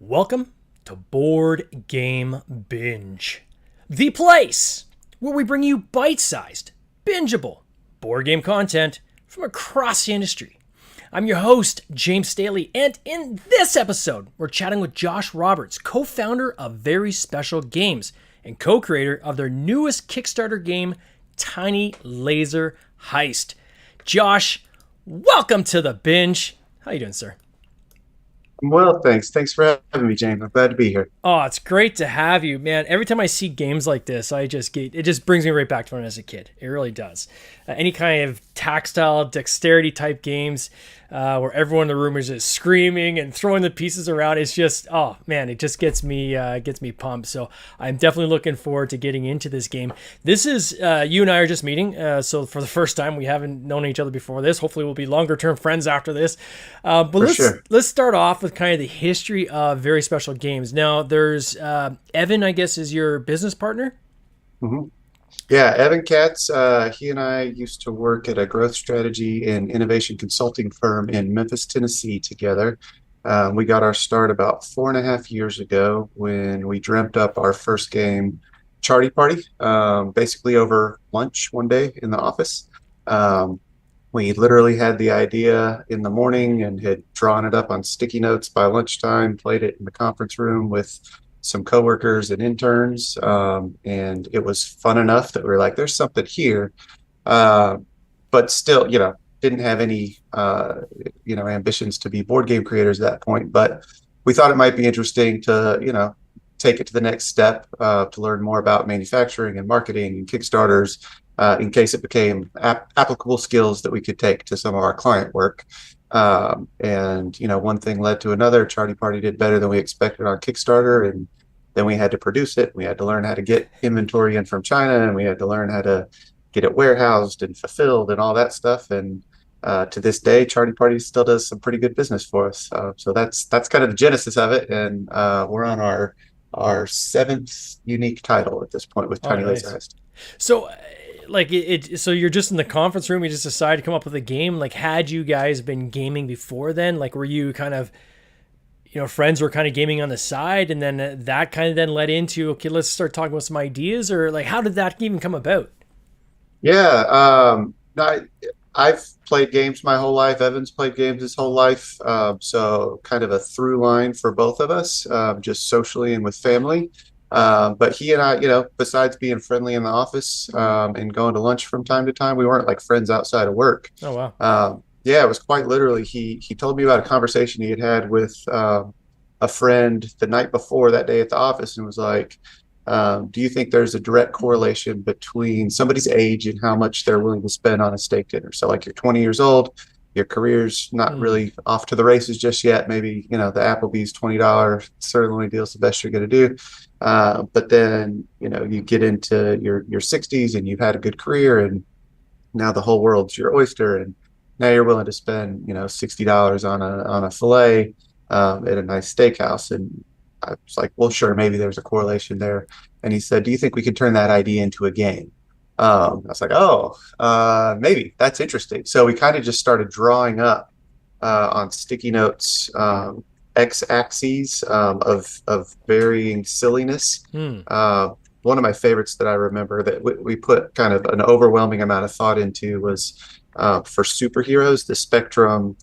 Welcome to Board Game Binge, the place where we bring you bite-sized, bingeable board game content from across the industry. I'm your host, James Staley, and in this episode, we're chatting with Josh Roberts, co-founder of Very Special Games and co-creator of their newest Kickstarter game, Tiny Laser Heist. Josh, welcome to the binge. How you doing, sir? Well, thanks. Thanks for having me, James. I'm glad to be here. Oh, it's great to have you, man. Every time I see games like this, it just brings me right back to when I was a kid. It really does. Any kind of tactile dexterity type games where everyone in the room is just screaming and throwing the pieces around. It's just, oh man, it just gets me pumped. So I'm definitely looking forward to getting into this game. This is you and I are just meeting, so for the first time, we haven't known each other before this. Hopefully, we'll be longer term friends after this. But let's start off with kind of the history of Very Special Games. Now, there's Evan, I guess, is your business partner. hmm Yeah, Evan Katz, he and I used to work at a growth strategy and innovation consulting firm in Memphis, Tennessee together. We got our start about 4.5 years ago when we dreamt up our first game, Charty Party, basically over lunch one day in the office. Um, we literally had the idea in the morning and had drawn it up on sticky notes by lunchtime, played it in the conference room with some coworkers and interns. And it was fun enough that we were like, there's something here. Uh, but still, didn't have any, ambitions to be board game creators at that point. But we thought it might be interesting to, take it to the next step, to learn more about manufacturing and marketing and Kickstarters, in case it became applicable skills that we could take to some of our client work. And one thing led to another. Charty Party did better than we expected on Kickstarter, and then we had to produce it. We had to learn how to get inventory in from China, and we had to learn how to get it warehoused and fulfilled and all that stuff. And to this day, Charty Party still does some pretty good business for us. So that's kind of the genesis of it, and we're on our seventh unique title at this point with Tiny Laser Heist. So, so you're just in the conference room. You just decided to come up with a game. Like, had you guys been gaming before then? Like, were you kind of, friends were kind of gaming on the side, and then that kind of then led into, okay, let's start talking about some ideas, or like, how did that even come about? Yeah, I've played games my whole life. Evan's played games his whole life. So kind of a through line for both of us, just socially and with family. But he and I, besides being friendly in the office, and going to lunch from time to time, we weren't like friends outside of work. Oh, wow. Yeah, it was quite literally. He told me about a conversation he had had with a friend the night before that day at the office, and was like, do you think there's a direct correlation between somebody's age and how much they're willing to spend on a steak dinner? So like, you're 20 years old, your career's not really off to the races just yet. Maybe, the Applebee's $20 certainly deal's the best you're going to do. But then, you get into your 60s and you've had a good career, and now the whole world's your oyster. And now you're willing to spend, $60 on a fillet, at a nice steakhouse. And I was like, well, sure, maybe there's a correlation there. And he said, do you think we could turn that idea into a game? I was like, oh, maybe that's interesting. So we kind of just started drawing up on sticky notes, x-axes, of varying silliness. One of my favorites that I remember that we put kind of an overwhelming amount of thought into was, for superheroes, the spectrum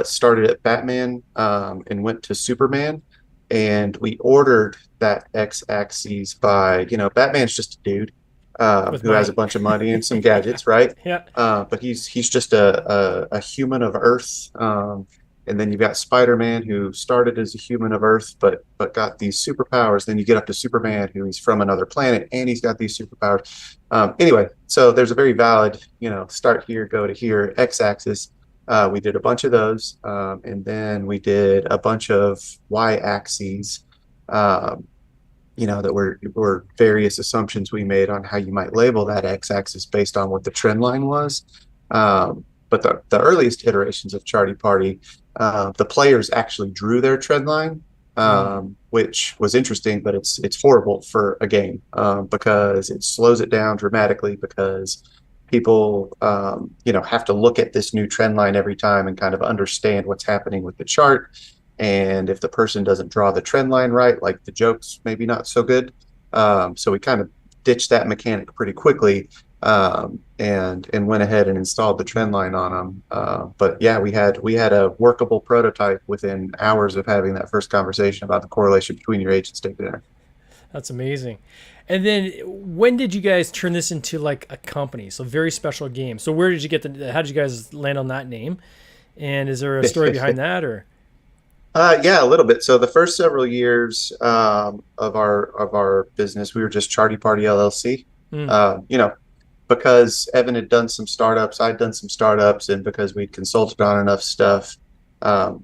started at Batman, and went to Superman. And we ordered that x-axis by, Batman's just a dude who has a bunch of money and some gadgets, right? Yeah. But he's just a human of Earth. And then you've got Spider-Man, who started as a human of Earth, but got these superpowers. Then you get up to Superman, who he's from another planet, and he's got these superpowers. Anyway, so there's a very valid, start here, go to here, x-axis. We did a bunch of those, and then we did a bunch of y-axes, that were various assumptions we made on how you might label that x-axis based on what the trend line was. But the earliest iterations of Charty Party, the players actually drew their trend line, which was interesting, but it's horrible for a game, because it slows it down dramatically, because people have to look at this new trend line every time and kind of understand what's happening with the chart. And if the person doesn't draw the trend line right, like the joke's maybe not so good. So we kind of ditched that mechanic pretty quickly, and went ahead and installed the trend line on them. But yeah, we had a workable prototype within hours of having that first conversation about the correlation between your age and state dinner. That's amazing. And then when did you guys turn this into like a company? So very special game. So where did you get how did you guys land on that name? And is there a story behind that or? Yeah, a little bit. So the first several years of our business, we were just Charty Party LLC. Mm, You know, because Evan had done some startups, I'd done some startups, and because we'd consulted on enough stuff,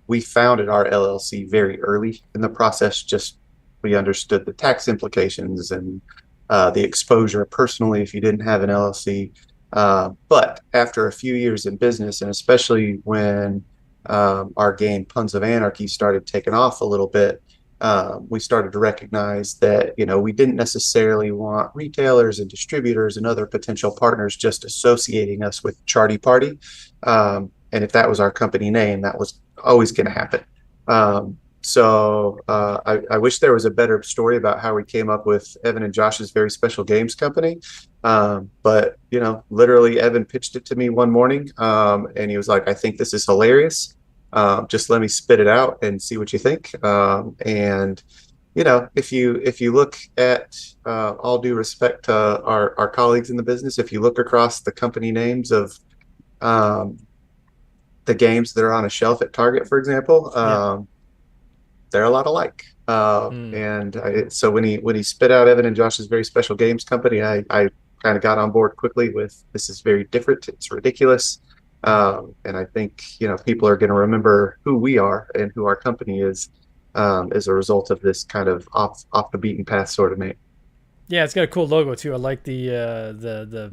we founded our LLC very early in the process. Just we understood the tax implications and the exposure personally if you didn't have an LLC. But after a few years in business, and especially when our game Puns of Anarchy started taking off a little bit, we started to recognize that we didn't necessarily want retailers and distributors and other potential partners just associating us with Charty Party. And if that was our company name, that was always going to happen. I wish there was a better story about how we came up with Evan and Josh's Very Special Games Company. But literally Evan pitched it to me one morning, and he was like, "I think this is hilarious. Just let me spit it out and see what you think." And if you look at all due respect to our colleagues in the business, if you look across the company names of um, the games that are on a shelf at Target, for example, yeah. they're a lot alike. Mm. So when he spit out Evan and Josh's Very Special Games Company, I kind of got on board quickly with this is very different. It's ridiculous. And I think people are going to remember who we are and who our company is as a result of this kind of off the beaten path sort of name. Yeah, it's got a cool logo too. I like the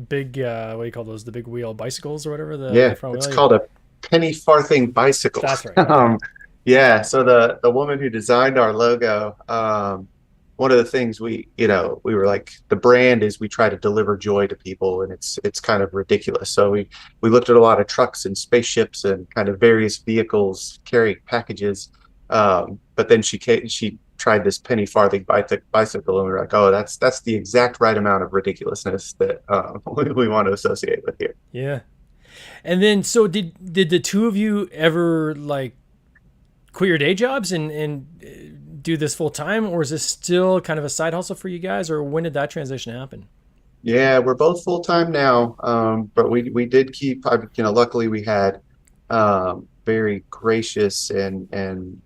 big what do you call those? The big wheel bicycles or whatever the Yeah, front it's wheel. Yeah, called a penny farthing bicycle. that's right. Okay. Yeah, so the woman who designed our logo, one of the things we were like, the brand is we try to deliver joy to people, and it's kind of ridiculous. So we looked at a lot of trucks and spaceships and kind of various vehicles carrying packages. But then she tried this penny farthing bicycle, and we were like, oh, that's the exact right amount of ridiculousness that we want to associate with here. Yeah. And then so did the two of you ever like quit your day jobs and do this full time, or is this still kind of a side hustle for you guys, or when did that transition happen? Yeah, we're both full time now, but we did keep. Luckily we had very gracious and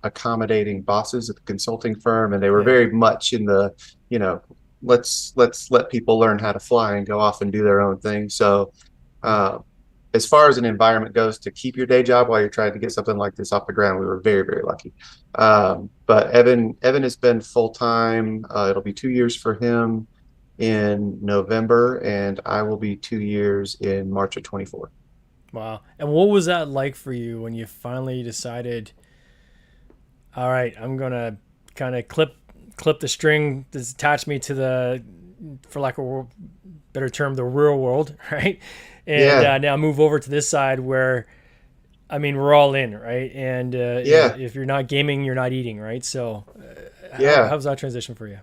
accommodating bosses at the consulting firm, and they were Yeah. very much in the you know let's let people learn how to fly and go off and do their own thing. So uh, as far as an environment goes to keep your day job while you're trying to get something like this off the ground, we were very, very lucky. But Evan has been full time. It'll be 2 years for him in November, and I will be 2 years in March of 24. Wow. And what was that like for you when you finally decided, all right, I'm gonna kind of clip the string that's attached me to the, for lack of a better term, the real world, right? And Yeah, now move over to this side where, I mean, we're all in, right? And yeah, if you're not gaming, you're not eating, right? So, yeah. how's that transition for you?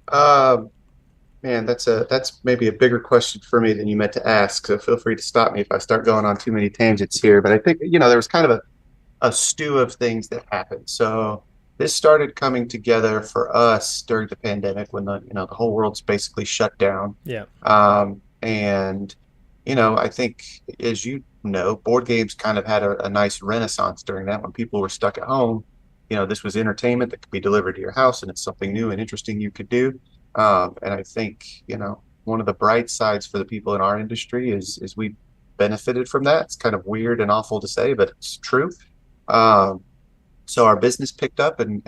Um, Man, that's maybe a bigger question for me than you meant to ask. So feel free to stop me if I start going on too many tangents here. But I think there was kind of a stew of things that happened. So this started coming together for us during the pandemic when the whole world's basically shut down. Yeah. And I think, as board games kind of had a nice renaissance during that when people were stuck at home. This was entertainment that could be delivered to your house, and it's something new and interesting you could do. And I think, one of the bright sides for the people in our industry is we benefited from that. It's kind of weird and awful to say, but it's true. Um, so our business picked up, and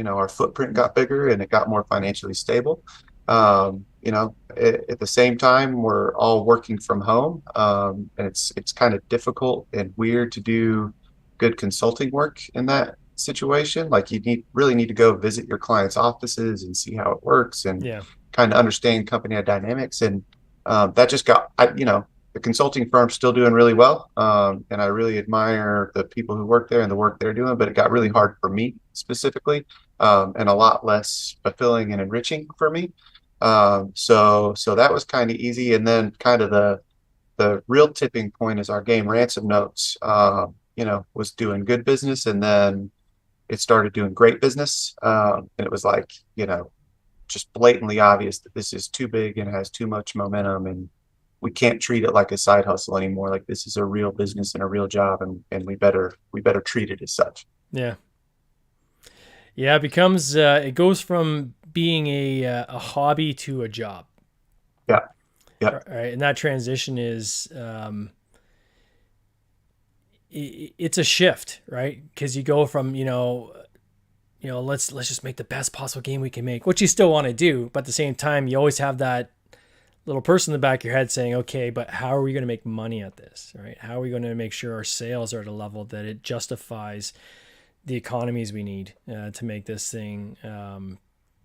our footprint got bigger, and it got more financially stable. At the same time, we're all working from home, and it's kind of difficult and weird to do good consulting work in that situation. Like really need to go visit your clients' offices and see how it works and Yeah. kind of understand company dynamics. And that just got, the consulting firm's still doing really well, and I really admire the people who work there and the work they're doing. But it got really hard for me specifically, and a lot less fulfilling and enriching for me. So that was kind of easy, and then kind of the real tipping point is our game Ransom Notes. Was doing good business, and then it started doing great business, and it was like just blatantly obvious that this is too big and has too much momentum, and we can't treat it like a side hustle anymore. Like this is a real business and a real job, and we better treat it as such. Yeah. Yeah. It becomes, it goes from being a hobby to a job. Yeah, yeah, Right. And that transition is, it's a shift, right? Because you go from, let's just make the best possible game we can make, which you still want to do. But at the same time, you always have that little person in the back of your head saying, okay, but how are we going to make money at this, right? How are we going to make sure our sales are at a level that it justifies the economies we need to make this thing,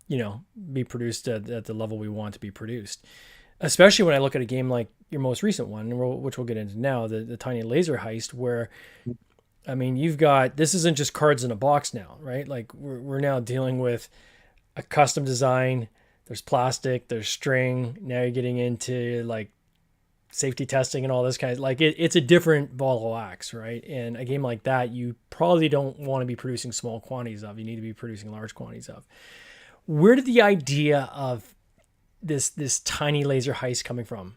be produced at the level we want to be produced? Especially when I look at a game like your most recent one, which we'll get into now, the Tiny Laser Heist, where, I mean, this isn't just cards in a box now, right? Like we're now dealing with a custom design. There's plastic, there's string. Now you're getting into like safety testing and all this kind of it's a different ball of wax, right? And a game like that, you probably don't want to be producing small quantities of. You need to be producing large quantities of. Where did the idea of this Tiny Laser Heist coming from?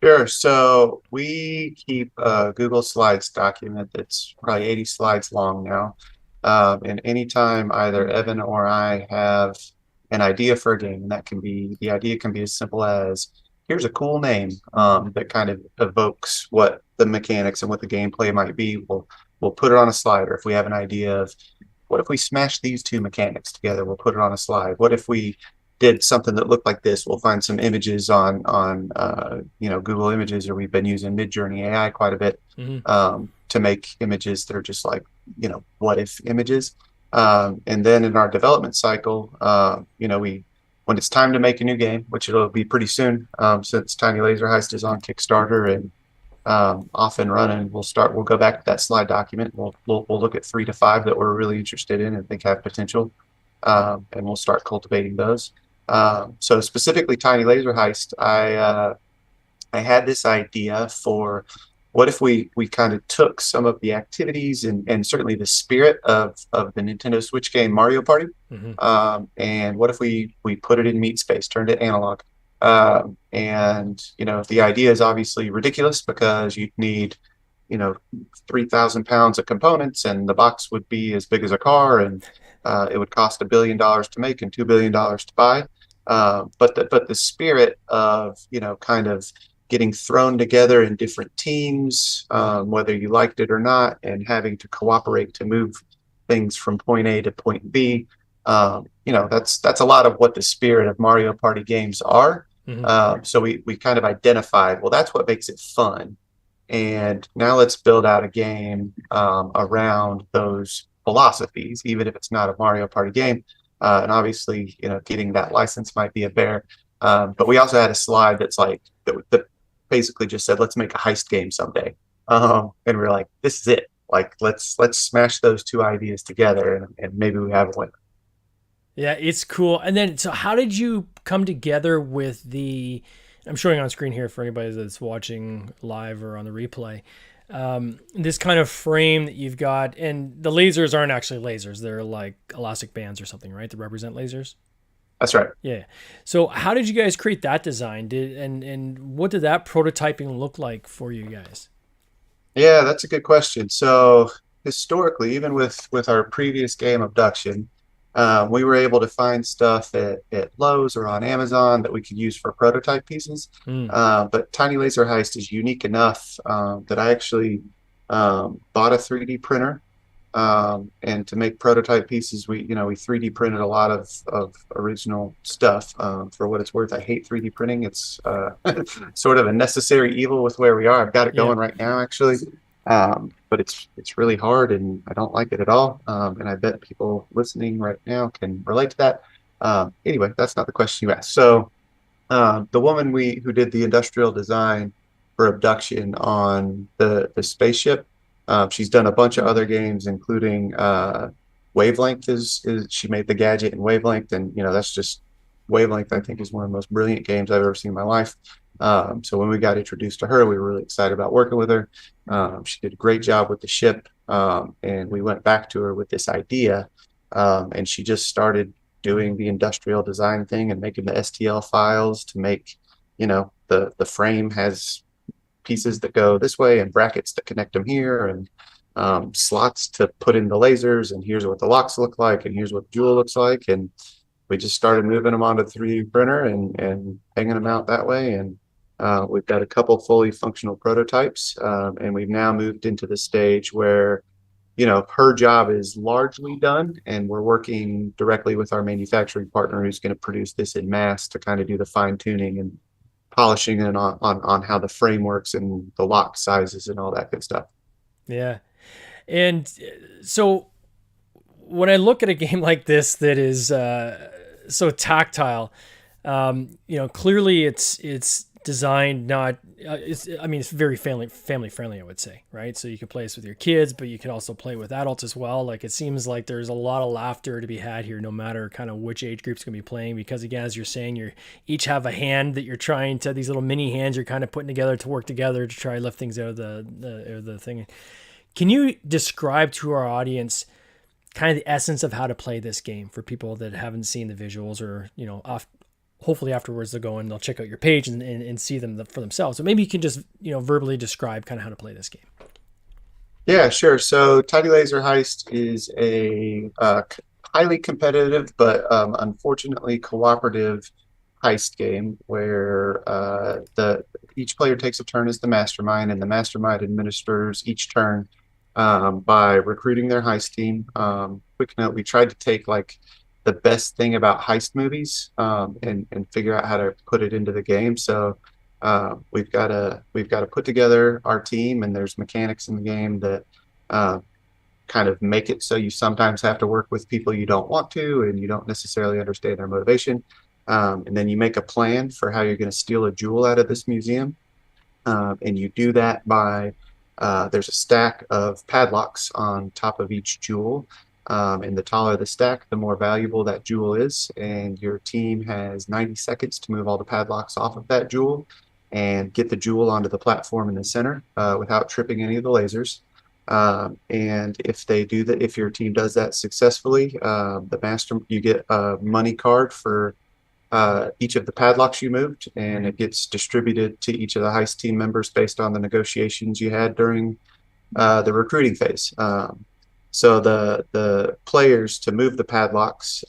sure. So we keep a Google Slides document that's probably 80 slides long now. And anytime either Evan or I have an idea for a game, and the idea can be as simple as here's a cool name that kind of evokes what the mechanics and what the gameplay might be. We'll put it on a slide. Or if we have an idea of what if we smash these two mechanics together, we'll put it on a slide. What if we did something that looked like this? We'll find some images on Google Images, or we've been using Midjourney AI quite a bit to make images that are just like what if images. And then in our development cycle, when it's time to make a new game, which it'll be pretty soon, since Tiny Laser Heist is on Kickstarter and off and running, we'll go back to that slide document. We'll look at 3 to 5 that we're really interested in and think have potential, and we'll start cultivating those. So specifically Tiny Laser Heist, I had this idea for what if we kind of took some of the activities and certainly the spirit of the Nintendo Switch game Mario Party, and what if we put it in meat space, turned it analog? And the idea is obviously ridiculous because you'd need 3,000 pounds of components, and the box would be as big as a car, and it would cost $1 billion to make and $2 billion to buy. But the spirit of kind of getting thrown together in different teams, whether you liked it or not, and having to cooperate to move things from point A to point B. That's a lot of what the spirit of Mario Party games are. So we kind of identified, well, that's what makes it fun. And now let's build out a game around those philosophies, even if it's not a Mario Party game. And obviously, getting that license might be a bear. But we also had a slide that's like that basically just said, let's make a heist game someday. And we're like, this is it. Like, let's smash those two ideas together, and maybe we have a winner. Yeah, it's cool. And then, so how did you come together with I'm showing on screen here for anybody that's watching live or on the replay, this kind of frame that you've got, and the lasers aren't actually lasers. They're like elastic bands or something, right? That represent lasers. That's right. Yeah. So how did you guys create that design? And what did that prototyping look like for you guys? Yeah, that's a good question. So historically, even with our previous game Abduction, we were able to find stuff at Lowe's or on Amazon that we could use for prototype pieces. But Tiny Laser Heist is unique enough that I actually bought a 3D printer. And to make prototype pieces, we 3D printed a lot of original stuff. For what it's worth, I hate 3D printing. It's sort of a necessary evil with where we are. I've got it going right now, actually. But it's really hard, and I don't like it at all. And I bet people listening right now can relate to that. Anyway, that's not the question you asked. So The woman who did the industrial design for Abduction on the spaceship. She's done a bunch of other games, including Wavelength. Is she made the gadget in Wavelength, and that's just Wavelength. I think is one of the most brilliant games I've ever seen in my life. So when we got introduced to her, we were really excited about working with her. She did a great job with the ship, and we went back to her with this idea, and she just started doing the industrial design thing and making the STL files to make, the frame has pieces that go this way and brackets that connect them here and slots to put in the lasers. And here's what the locks look like. And here's what the jewel looks like. And we just started moving them onto the 3D printer and hanging them out that way. And we've got a couple fully functional prototypes. And we've now moved into the stage where her job is largely done, and we're working directly with our manufacturing partner who's going to produce this in mass to kind of do the fine tuning and polishing and on how the frame works and the lock sizes and all that good stuff. Yeah. And so when I look at a game like this that is so tactile, clearly it's designed not. It's very family friendly, I would say, right? So you can play this with your kids, but you can also play with adults as well. Like it seems like there's a lot of laughter to be had here, no matter kind of which age group's gonna be playing. Because again, as you're saying, you each have a hand that you're trying to these little mini hands you're kind of putting together to work together to try to lift things out of the thing. Can you describe to our audience kind of the essence of how to play this game for people that haven't seen the visuals or, hopefully afterwards they'll go and they'll check out your page and see them for themselves. So maybe you can just, verbally describe kind of how to play this game. Yeah, sure. So Tiny Laser Heist is a highly competitive but unfortunately cooperative heist game where the each player takes a turn as the mastermind, and the mastermind administers each turn by recruiting their heist team. Quick note: we tried to take like the best thing about heist movies and figure out how to put it into the game. So we've got to put together our team, and there's mechanics in the game that uh, kind of make it so you sometimes have to work with people you don't want to, and you don't necessarily understand their motivation. And then you make a plan for how you're going to steal a jewel out of this museum. And you do that by there's a stack of padlocks on top of each jewel. And the taller the stack, the more valuable that jewel is. And your team has 90 seconds to move all the padlocks off of that jewel and get the jewel onto the platform in the center without tripping any of the lasers. And if they do that, if your team does that successfully, you get a money card for each of the padlocks you moved, and it gets distributed to each of the heist team members based on the negotiations you had during the recruiting phase. So the players to move the padlocks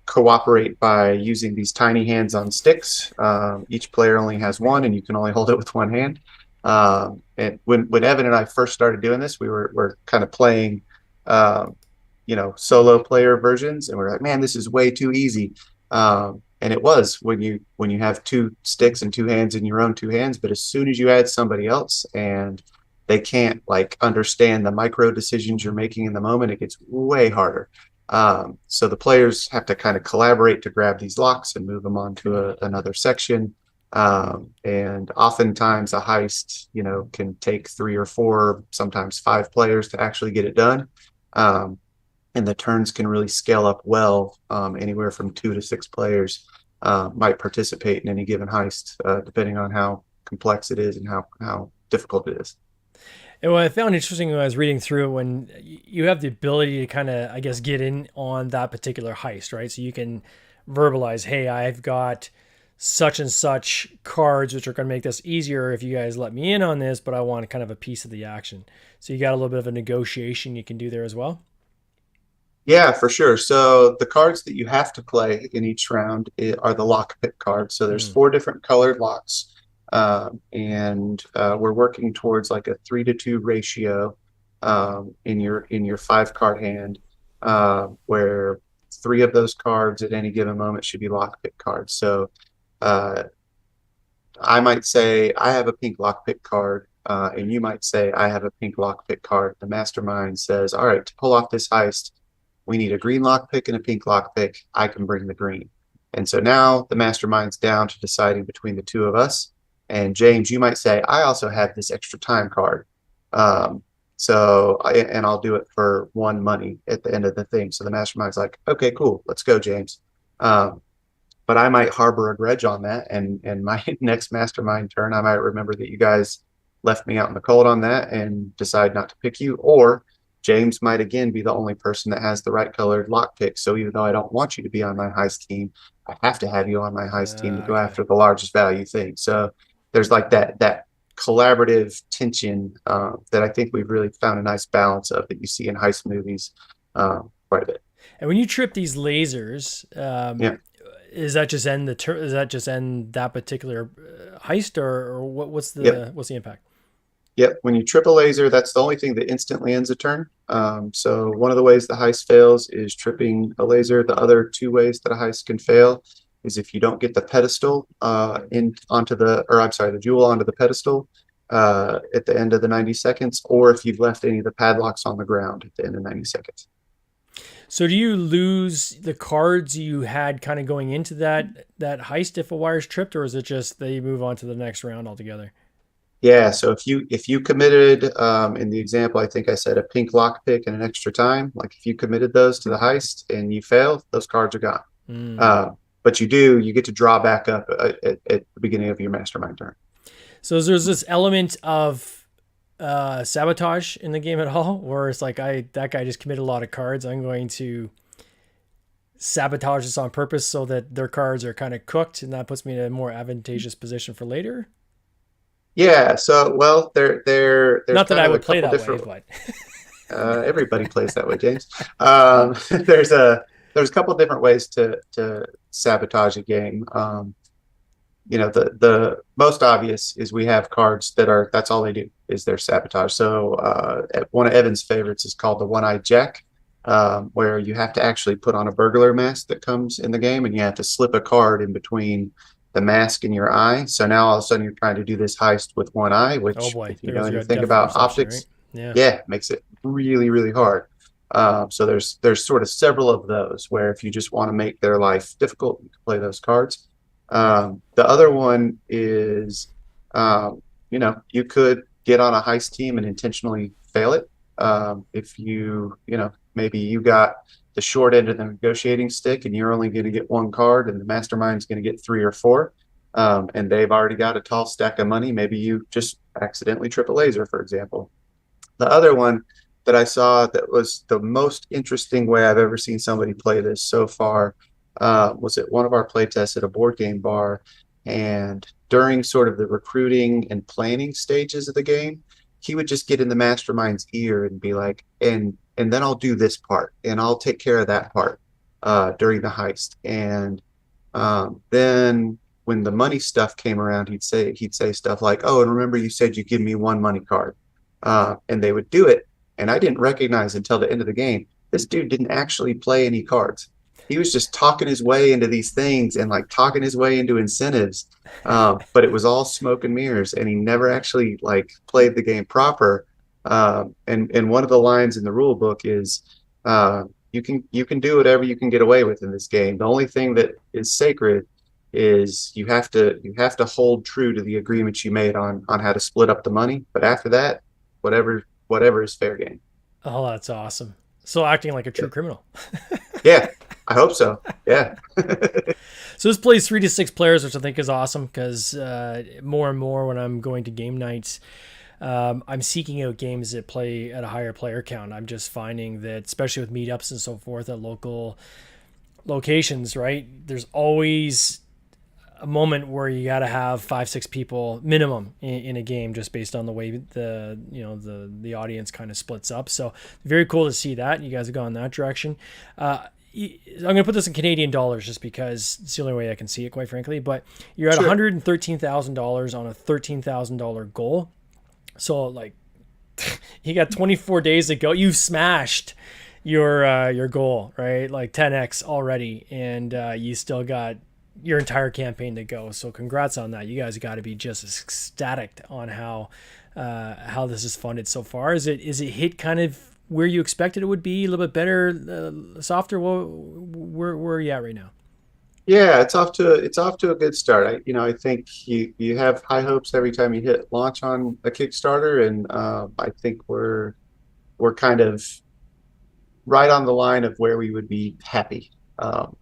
cooperate by using these tiny hands on sticks. Each player only has one, and you can only hold it with one hand. And when Evan and I first started doing this, we're kind of playing, solo player versions, and we're like, man, this is way too easy. And it was when you have two sticks and two hands in your own two hands, but as soon as you add somebody else and they can't like understand the micro decisions you're making in the moment, it gets way harder. So the players have to kind of collaborate to grab these locks and move them onto another section. And oftentimes a heist, can take 3 or 4, sometimes 5 players to actually get it done. And the turns can really scale up well. Anywhere from 2 to 6 players might participate in any given heist, depending on how complex it is and how difficult it is. And what I found interesting when I was reading through it, when you have the ability to kind of, I guess, get in on that particular heist, right? So you can verbalize, hey, I've got such and such cards, which are going to make this easier if you guys let me in on this, but I want kind of a piece of the action. So you got a little bit of a negotiation you can do there as well. Yeah, for sure. So the cards that you have to play in each round are the lockpick cards. So there's Mm. 4 different colored locks, and we're working towards like a 3-to-2 ratio in your 5 card hand, where 3 of those cards at any given moment should be lockpick cards. So uh, I might say I have a pink lockpick card, and you might say I have a pink lockpick card. The mastermind says, "All right, to pull off this heist, we need a green lockpick and a pink lockpick. I can bring the green." And so now the mastermind's down to deciding between the two of us. And James, you might say, I also have this extra time card. Um, and I'll do it for one money at the end of the thing. So the mastermind's like, okay, cool, let's go, James. Um, but I might harbor a grudge on that. And my next mastermind turn, I might remember that you guys left me out in the cold on that and decide not to pick you. Or James might again be the only person that has the right colored lockpick. So even though I don't want you to be on my heist team, I have to have you on my heist team to go Okay. after the largest value thing. So there's like that collaborative tension that I think we've really found a nice balance of that you see in heist movies quite a bit. And when you trip these lasers, Yeah. is that just end does that just end that particular heist, or what's Yep. the impact? Yep. When you trip a laser, that's the only thing that instantly ends a turn. So one of the ways the heist fails is tripping a laser. The other two ways that a heist can fail is if you don't get the pedestal in onto the, or I'm sorry, the jewel onto the pedestal at the end of the 90 seconds, or if you've left any of the padlocks on the ground at the end of 90 seconds. So do you lose the cards you had kind of going into that heist if a wire's tripped, or is it just they move on to the next round altogether? Yeah, so if you committed in the example, I think I said a pink lockpick and an extra time. Like if you committed those to the heist and you fail, those cards are gone. Mm. Uh, but you get to draw back up at the beginning of your mastermind turn. So there's this element of sabotage in the game at all, where it's like that guy just committed a lot of cards. I'm going to sabotage this on purpose so that their cards are kind of cooked, and that puts me in a more advantageous position for later. Yeah, so well, there's Not that kind I of a would play couple that way, different. but Everybody plays that way, James. There's a couple different ways to sabotage a game. The most obvious is we have cards that's all they do is their sabotage. So one of Evan's favorites is called the One-Eyed Jack, where you have to actually put on a burglar mask that comes in the game, and you have to slip a card in between the mask and your eye. So now all of a sudden you're trying to do this heist with one eye, oh which boy, if you there know goes your anything depth of about perception, right? optics, Yeah. yeah, makes it really, really hard. So there's sort of several of those where if you just want to make their life difficult, you can play those cards. The other one is, you could get on a heist team and intentionally fail it. If maybe you got the short end of the negotiating stick and you're only going to get one card and the mastermind's going to get three or four, and they've already got a tall stack of money. Maybe you just accidentally trip a laser, for example. The other one that I saw that was the most interesting way I've ever seen somebody play this so far was at one of our play tests at a board game bar. And during sort of the recruiting and planning stages of the game, he would just get in the mastermind's ear and be like, and then I'll do this part and I'll take care of that part during the heist. And then when the money stuff came around, he'd say stuff like, "Oh, and remember you said you give me one money card," and they would do it. And I didn't recognize until the end of the game, this dude didn't actually play any cards. He was just talking his way into these things and like talking his way into incentives. But it was all smoke and mirrors, and he never actually like played the game proper. And one of the lines in the rule book is, you can do whatever you can get away with in this game. The only thing that is sacred is you have to hold true to the agreements you made on how to split up the money. But after that, whatever is fair game. Oh, that's awesome. So acting like a true criminal. Yeah, I hope so. Yeah. So this plays 3 to 6 players, which I think is awesome because more and more when I'm going to game nights, I'm seeking out games that play at a higher player count. I'm just finding that, especially with meetups and so forth at local locations, right? There's always a moment where you got to have 5, 6 people minimum in a game, just based on the way the audience kind of splits up. So very cool to see that you guys have gone that direction. I'm going to put this in Canadian dollars just because it's the only way I can see it, quite frankly. But you're at Sure. $113,000 on a $13,000 goal. So like, you got 24 days to go. You've smashed your goal, right? Like 10x already, and you still got your entire campaign to go. So congrats on that. You guys got to be just ecstatic on how this is funded so far. Is it hit kind of where you expected it would be? A little bit better, softer? Where are you at right now? Yeah, it's off to a good start. I think you have high hopes every time you hit launch on a Kickstarter, and I think we're kind of right on the line of where we would be happy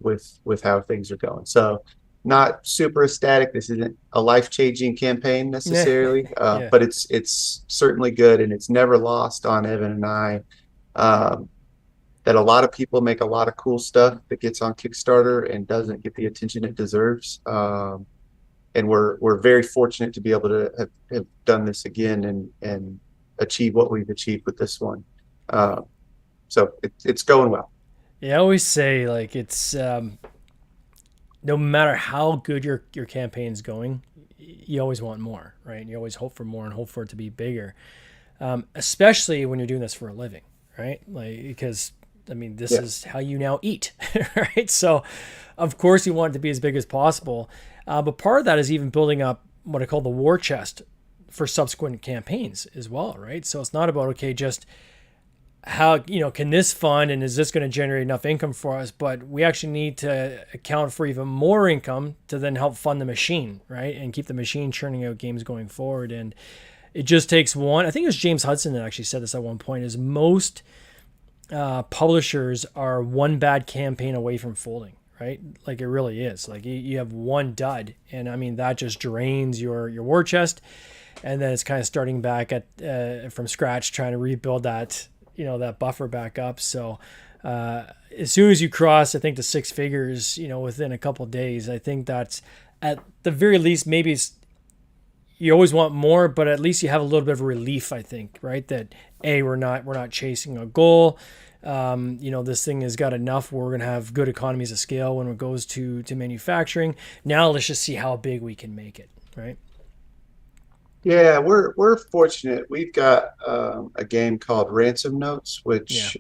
with how things are going. So not super ecstatic. This isn't a life-changing campaign necessarily, Yeah. but it's certainly good, and it's never lost on Evan and I um, that a lot of people make a lot of cool stuff that gets on Kickstarter and doesn't get the attention it deserves. And we're very fortunate to be able to have done this again and achieve what we've achieved with this one. Uh, so it's going well. Yeah, I always say like it's no matter how good your campaign's going, you always want more, right? You always hope for more and hope for it to be bigger, especially when you're doing this for a living, right? Like because I mean this Yeah. is how you now eat, right? So of course you want it to be as big as possible, but part of that is even building up what I call the war chest for subsequent campaigns as well, right? So it's not about okay, just how can this fund and is this going to generate enough income for us, but we actually need to account for even more income to then help fund the machine, right, and keep the machine churning out games going forward. And it just takes one. I think it was James Hudson that actually said this at one point, is most publishers are one bad campaign away from folding, right? Like it really is. Like you have one dud, and I mean that just drains your war chest, and then it's kind of starting back at from scratch, trying to rebuild that that buffer back up. So as soon as you cross, I think the six figures, within a couple of days, I think that's at the very least maybe you always want more, but at least you have a little bit of relief. I think, right, that we're not chasing a goal. This thing has got enough where we're gonna have good economies of scale when it goes to manufacturing. Now let's just see how big we can make it, right? Yeah, we're fortunate. We've got a game called Ransom Notes, Yeah. which,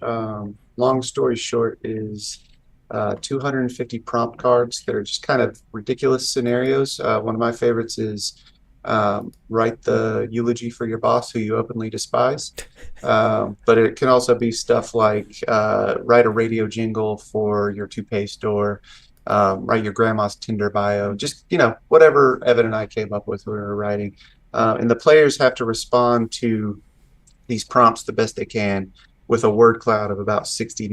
long story short, is 250 prompt cards that are just kind of ridiculous scenarios. One of my favorites is write the eulogy for your boss who you openly despise. But it can also be stuff like write a radio jingle for your toothpaste store, write your grandma's Tinder bio, just, whatever Evan and I came up with when we were writing. And the players have to respond to these prompts the best they can with a word cloud of about 60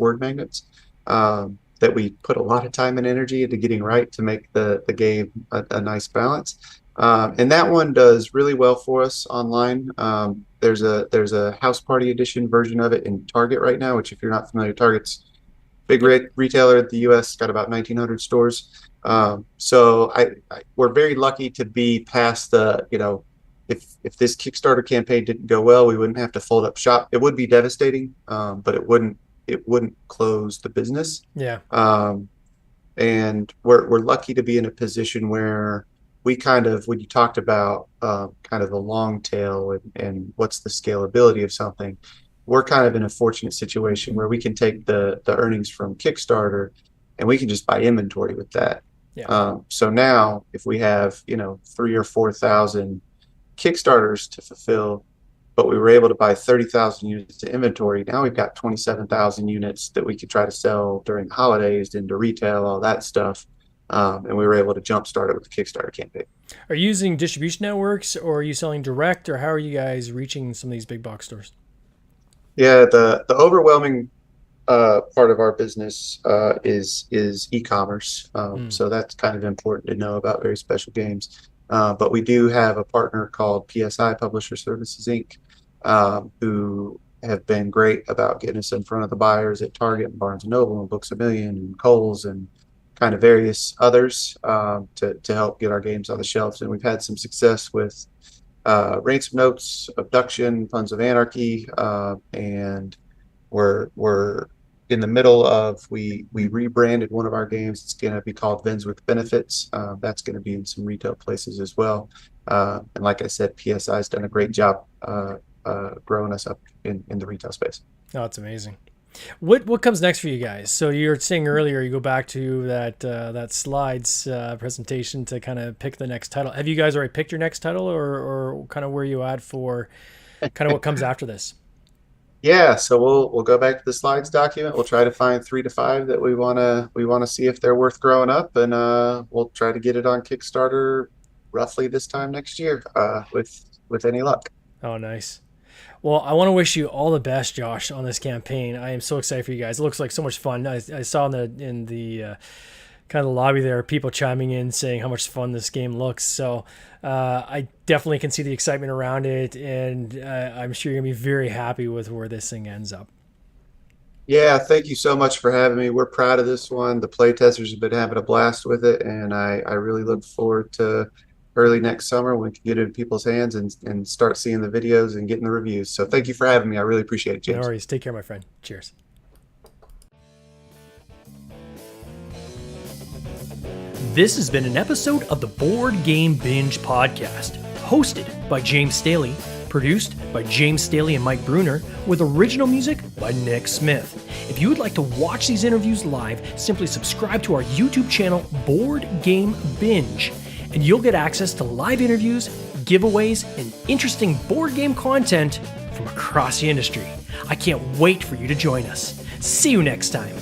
word magnets, that we put a lot of time and energy into getting right to make the game a nice balance. And that one does really well for us online. There's a house party edition version of it in Target right now, which if you're not familiar, Target's big Yep. retailer in the U.S. got about 1,900 stores. So we're very lucky to be past if this Kickstarter campaign didn't go well, we wouldn't have to fold up shop. It would be devastating, but it wouldn't close the business. Yeah. Um, and we're lucky to be in a position where we kind of, when you talked about kind of the long tail and what's the scalability of something, we're kind of in a fortunate situation where we can take the earnings from Kickstarter and we can just buy inventory with that. Yeah. So now if we have 3 or 4 thousand Kickstarters to fulfill, but we were able to buy 30,000 units to inventory. Now we've got 27,000 units that we could try to sell during the holidays into retail, all that stuff. And we were able to jumpstart it with the Kickstarter campaign. Are you using distribution networks, or are you selling direct, or how are you guys reaching some of these big box stores? Yeah, the overwhelming part of our business is e-commerce. Mm. So that's kind of important to know about very special games. But we do have a partner called PSI Publisher Services Inc., who have been great about getting us in front of the buyers at Target and Barnes and Noble and Books a Million and Kohl's and kind of various others, to help get our games on the shelves. And we've had some success with Ransom Notes, Abduction, Puns of Anarchy, and we're in the middle of we rebranded one of our games. It's going to be called Vens with Benefits. That's going to be in some retail places as well. And like I said, PSI has done a great job growing us up in the retail space. Oh, that's amazing. What comes next for you guys? So you were saying earlier you go back to that slides presentation to kind of pick the next title. Have you guys already picked your next title, or kind of where you at for kind of what comes after this? Yeah, so we'll go back to the slides document. We'll try to find 3 to 5 that we wanna see if they're worth growing up, and we'll try to get it on Kickstarter roughly this time next year, with any luck. Oh, nice. Well, I want to wish you all the best, Josh, on this campaign. I am so excited for you guys. It looks like so much fun. I saw in the kind of the lobby there, people chiming in saying how much fun this game looks. So I definitely can see the excitement around it, and I'm sure you're gonna be very happy with where this thing ends up. Yeah, thank you so much for having me. We're proud of this one. The playtesters have been having a blast with it, and I really look forward to early next summer when we can get it in people's hands and start seeing the videos and getting the reviews. So thank you for having me. I really appreciate it, No James. worries. Take care, my friend. Cheers. This has been an episode of the Board Game Binge podcast, hosted by James Staley, produced by James Staley and Mike Bruner, with original music by Nick Smith. If you would like to watch these interviews live, simply subscribe to our YouTube channel, Board Game Binge, and you'll get access to live interviews, giveaways, and interesting board game content from across the industry. I can't wait for you to join us. See you next time.